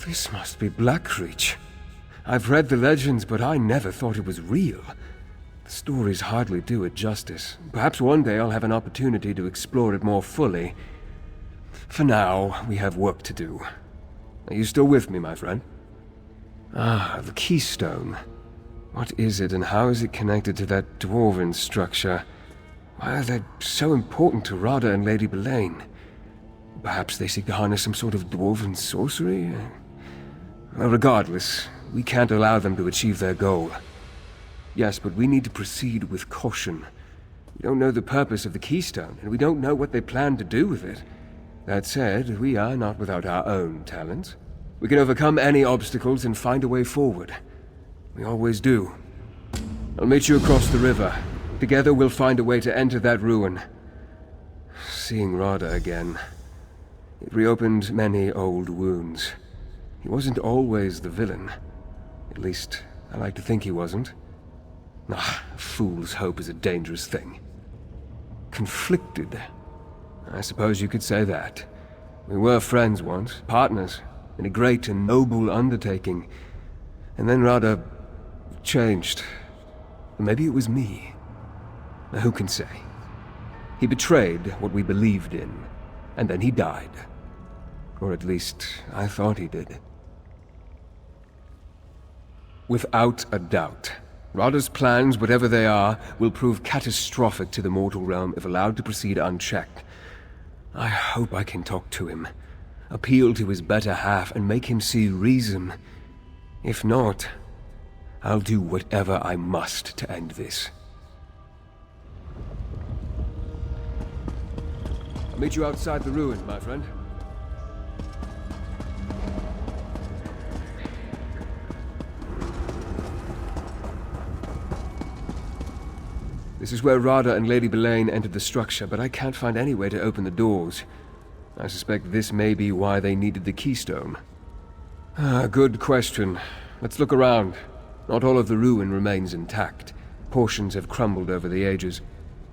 This must be Blackreach. I've read the legends, but I never thought it was real. The stories hardly do it justice. Perhaps one day I'll have an opportunity to explore it more fully. For now, we have work to do. Are you still with me, my friend? Ah, the keystone. What is it, and how is it connected to that dwarven structure? Why are they so important to Rada and Lady Belain? Perhaps they seek to harness some sort of dwarven sorcery? Well, regardless, we can't allow them to achieve their goal. Yes, but we need to proceed with caution. We don't know the purpose of the keystone, and we don't know what they plan to do with it. That said, we are not without our own talents. We can overcome any obstacles and find a way forward. We always do. I'll meet you across the river. Together we'll find a way to enter that ruin. Seeing Rada again, it reopened many old wounds. He wasn't always the villain. At least, I like to think he wasn't. Ah, a fool's hope is a dangerous thing. Conflicted. I suppose you could say that. We were friends once, partners, in a great and noble undertaking. And then Rada changed. Maybe it was me. Now, who can say? He betrayed what we believed in, and then he died. Or at least, I thought he did. Without a doubt, Rada's plans, whatever they are, will prove catastrophic to the mortal realm if allowed to proceed unchecked. I hope I can talk to him, appeal to his better half, and make him see reason. If not, I'll do whatever I must to end this. I'll meet you outside the ruin, my friend. This is where Rada and Lady Belain entered the structure, but I can't find any way to open the doors. I suspect this may be why they needed the keystone. Good question. Let's look around. Not all of the ruin remains intact. Portions have crumbled over the ages.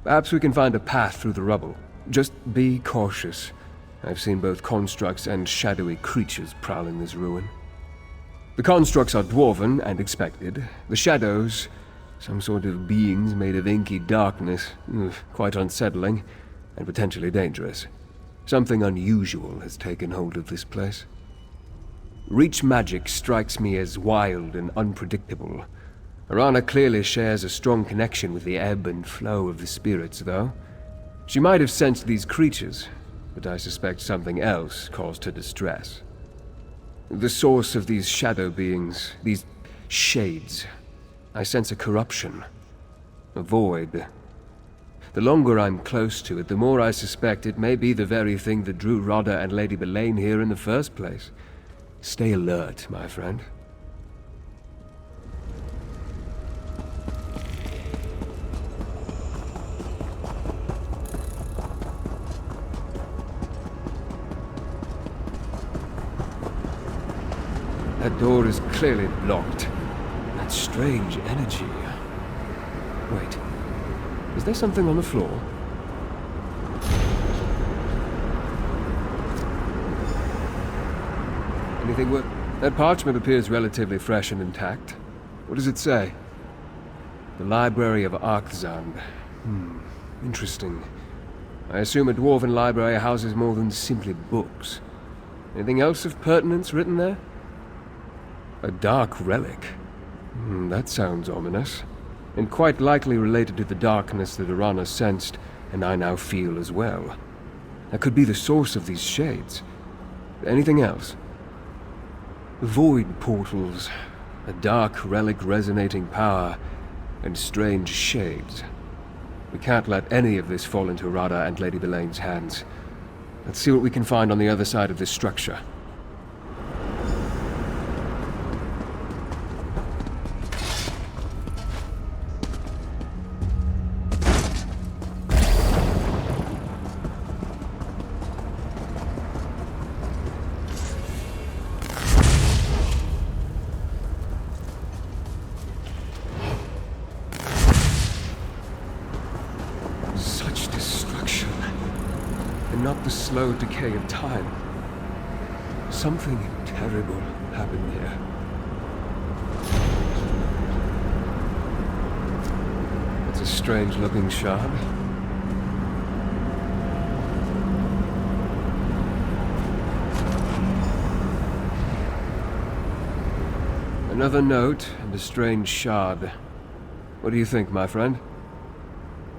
Perhaps we can find a path through the rubble. Just be cautious. I've seen both constructs and shadowy creatures prowling this ruin. The constructs are dwarven and expected. The shadows, some sort of beings made of inky darkness. Quite unsettling, and potentially dangerous. Something unusual has taken hold of this place. Reach magic strikes me as wild and unpredictable. Arana clearly shares a strong connection with the ebb and flow of the spirits, though. She might have sensed these creatures, but I suspect something else caused her distress. The source of these shadow beings, these shades, I sense a corruption, a void. The longer I'm close to it, the more I suspect it may be the very thing that drew Rada and Lady Belain here in the first place. Stay alert, my friend. That door is clearly blocked. That strange energy. Wait. Is there something on the floor? Anything worth... That parchment appears relatively fresh and intact. What does it say? The Library of al-Saran. Interesting. I assume a dwarven library houses more than simply books. Anything else of pertinence written there? A dark relic. That sounds ominous. And quite likely related to the darkness that Arana sensed, and I now feel as well. That could be the source of these shades. Anything else? Void portals, a dark relic resonating power, and strange shades. We can't let any of this fall into Rada and Lady Belain's hands. Let's see what we can find on the other side of this structure. Not the slow decay of time. Something terrible happened here. It's a strange-looking shard. Another note and a strange shard. What do you think, my friend?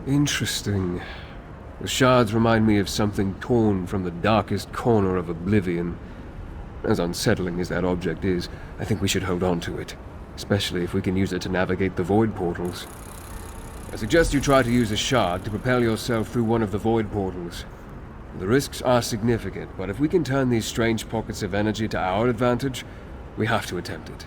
Interesting. The shards remind me of something torn from the darkest corner of oblivion. As unsettling as that object is, I think we should hold on to it, especially if we can use it to navigate the void portals. I suggest you try to use a shard to propel yourself through one of the void portals. The risks are significant, but if we can turn these strange pockets of energy to our advantage, we have to attempt it.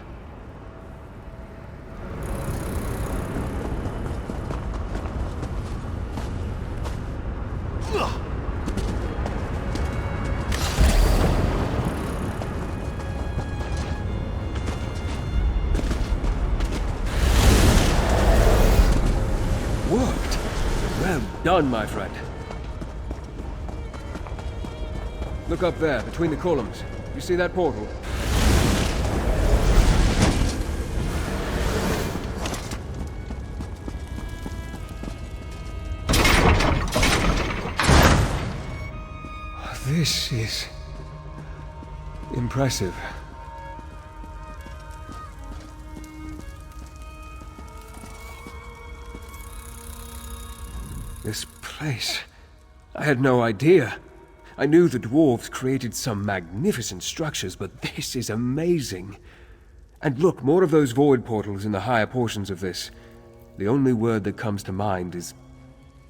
Worked! Well done, my friend. Look up there, between the columns. You see that portal? This is impressive. This place... I had no idea. I knew the dwarves created some magnificent structures, but this is amazing. And look, more of those void portals in the higher portions of this. The only word that comes to mind is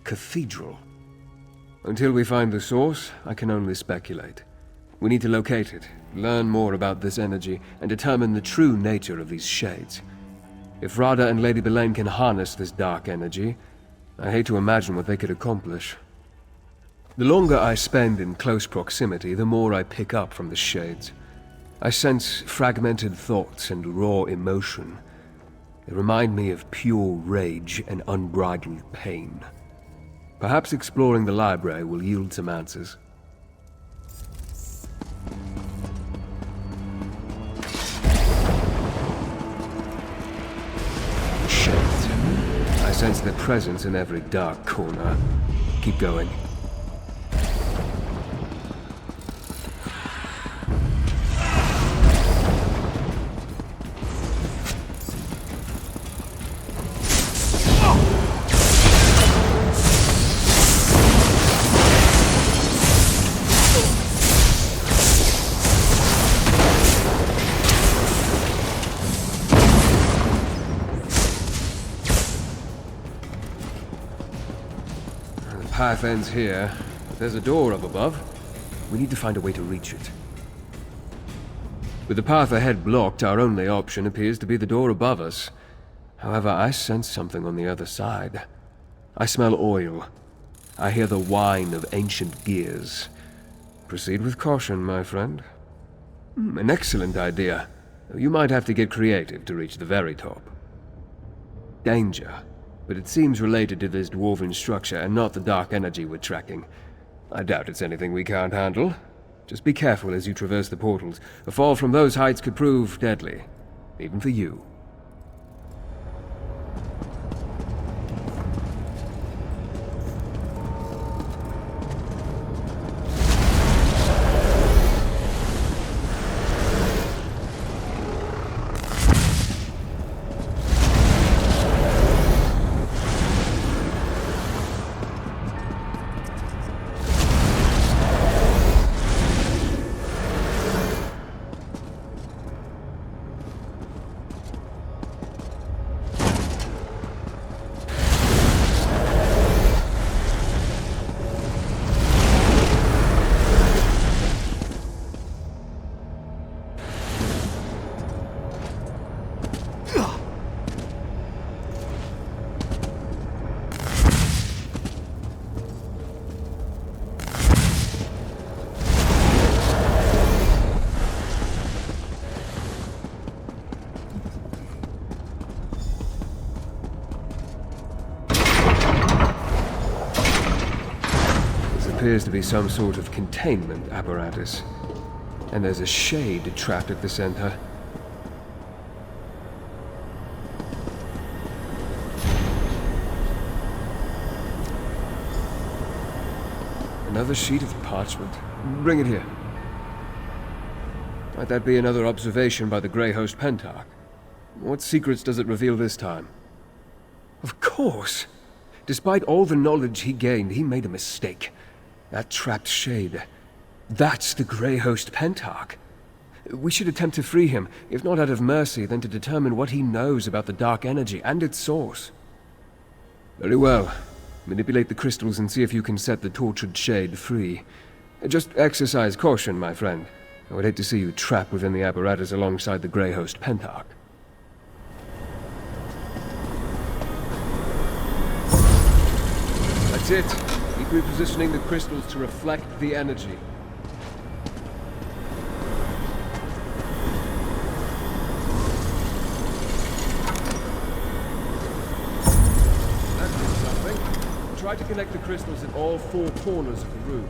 cathedral. Until we find the source, I can only speculate. We need to locate it, learn more about this energy, and determine the true nature of these shades. If Rada and Lady Belain can harness this dark energy, I hate to imagine what they could accomplish. The longer I spend in close proximity, the more I pick up from the shades. I sense fragmented thoughts and raw emotion. They remind me of pure rage and unbridled pain. Perhaps exploring the library will yield some answers. Shades. I sense their presence in every dark corner. Keep going. The path ends here. There's a door up above. We need to find a way to reach it. With the path ahead blocked, our only option appears to be the door above us. However, I sense something on the other side. I smell oil. I hear the whine of ancient gears. Proceed with caution, my friend. An excellent idea. You might have to get creative to reach the very top. Danger. But it seems related to this dwarven structure and not the dark energy we're tracking. I doubt it's anything we can't handle. Just be careful as you traverse the portals. A fall from those heights could prove deadly, even for you. Appears to be some sort of containment apparatus. And there's a shade trapped at the center. Another sheet of parchment. Bring it here. Might that be another observation by the Grey Host Pentarch? What secrets does it reveal this time? Of course! Despite all the knowledge he gained, he made a mistake. That trapped shade. That's the Grey Host Pentarch. We should attempt to free him, if not out of mercy, then to determine what he knows about the dark energy and its source. Very well. Manipulate the crystals and see if you can set the tortured shade free. Just exercise caution, my friend. I would hate to see you trapped within the apparatus alongside the Grey Host Pentarch. That's it. Keep repositioning the crystals to reflect the energy. That did something. Try to connect the crystals in all four corners of the room.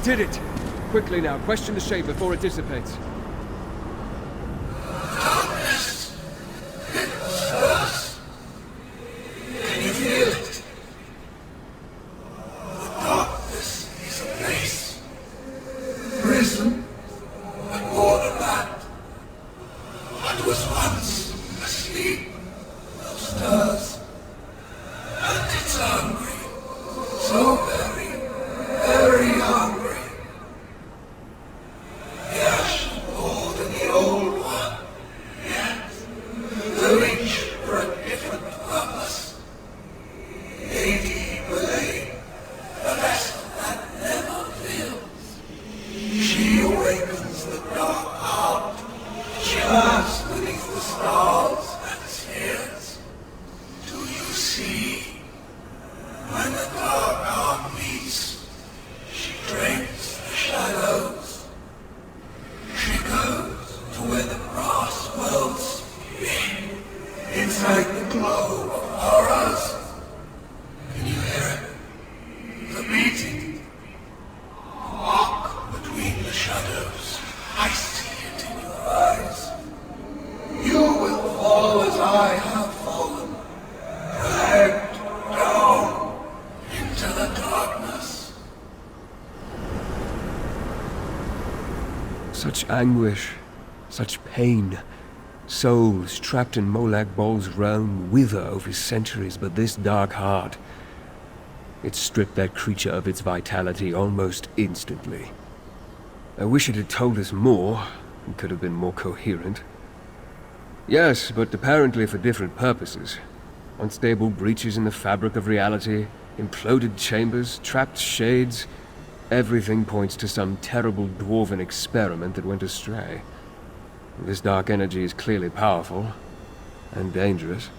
Did it! Quickly now, question the shade before it dissipates. Darkness! It was hers! Can you feel it? The darkness is a place. Prison and borderland. What was once asleep stirs. And it's hungry. So very, very hungry. Lady Belain, the vessel that never fails. She awakens the dark heart. She lies beneath the stars and tears. Do you see? When the dark heart meets, she drains the shadows. She goes. anguish, such pain. Souls trapped in Molag Bol's realm wither over centuries, but this dark heart, it stripped that creature of its vitality almost instantly. I wish it had told us more, and could have been more coherent. Yes, but apparently for different purposes. Unstable breaches in the fabric of reality, imploded chambers, trapped shades. Everything points to some terrible dwarven experiment that went astray. This dark energy is clearly powerful, and dangerous.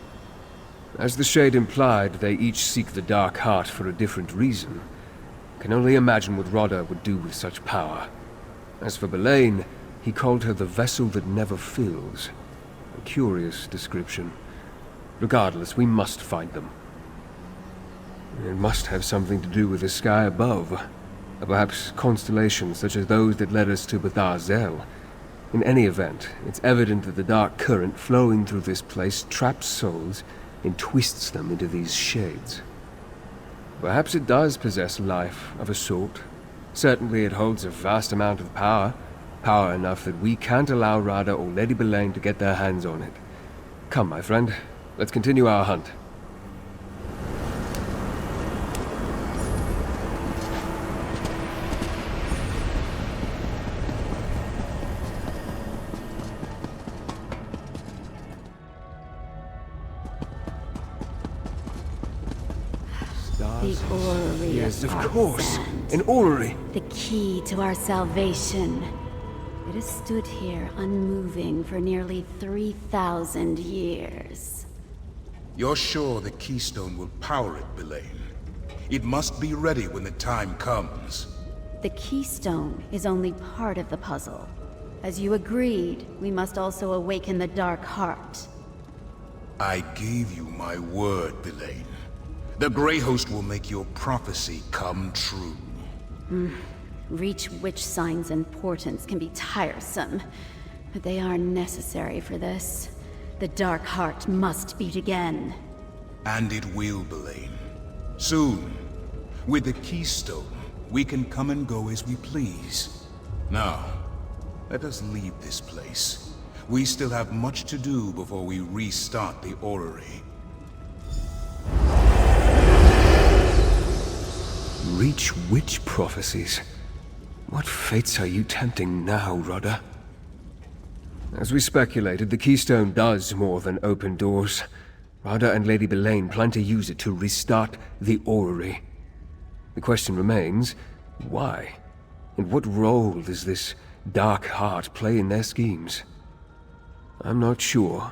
As the Shade implied, they each seek the Dark Heart for a different reason. Can only imagine what Rada would do with such power. As for Belain, he called her the vessel that never fills. A curious description. Regardless, we must find them. It must have something to do with the sky above. Perhaps constellations such as those that led us to Bethar Zel. In any event, it's evident that the dark current flowing through this place traps souls and twists them into these shades. Perhaps it does possess life of a sort. Certainly it holds a vast amount of power. Power enough that we can't allow Rada or Lady Belain to get their hands on it. Come, my friend, let's continue our hunt. The orrery. Yes, of our course. sand. An orrery. The key to our salvation. It has stood here unmoving for nearly 3,000 years. You're sure the keystone will power it, Belain? It must be ready when the time comes. The keystone is only part of the puzzle. As you agreed, we must also awaken the Dark Heart. I gave you my word, Belain. The Grey Host will make your prophecy come true. Reach Witch signs and portents can be tiresome, but they are necessary for this. The Dark Heart must beat again. And it will, Belain. Soon. With the keystone, we can come and go as we please. Now, let us leave this place. We still have much to do before we restart the orrery. Reach witch prophecies. What fates are you tempting now, Rada? As we speculated, the keystone does more than open doors. Rada and Lady Belain plan to use it to restart the orrery. The question remains, why? And what role does this Dark Heart play in their schemes? I'm not sure.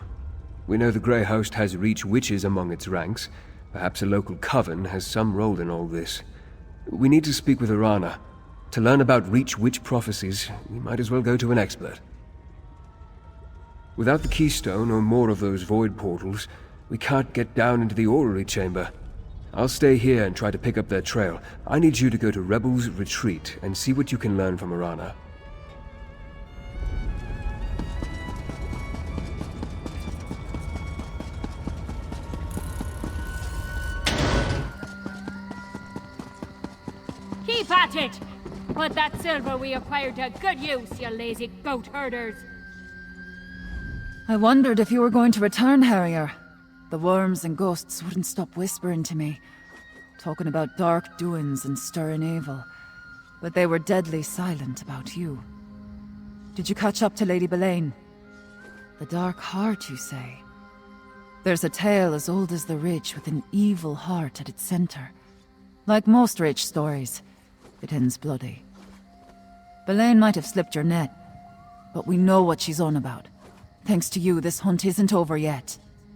We know the Grey Host has Reach witches among its ranks. Perhaps a local coven has some role in all this. We need to speak with Arana. To learn about Reach witch prophecies, we might as well go to an expert. Without the keystone or more of those void portals, we can't get down into the orrery chamber. I'll stay here and try to pick up their trail. I need you to go to Rebel's Retreat and see what you can learn from Arana. Keep at it! Put that silver we acquired to good use, you lazy goat herders! I wondered if you were going to return, Harrier. The worms and ghosts wouldn't stop whispering to me, talking about dark doings and stirring evil. But they were deadly silent about you. Did you catch up to Lady Belain? The Dark Heart, you say? There's a tale as old as the Ridge with an evil heart at its center. Like most Ridge stories, it ends bloody. Belain might have slipped your net, but we know what she's on about. Thanks to you, this hunt isn't over yet.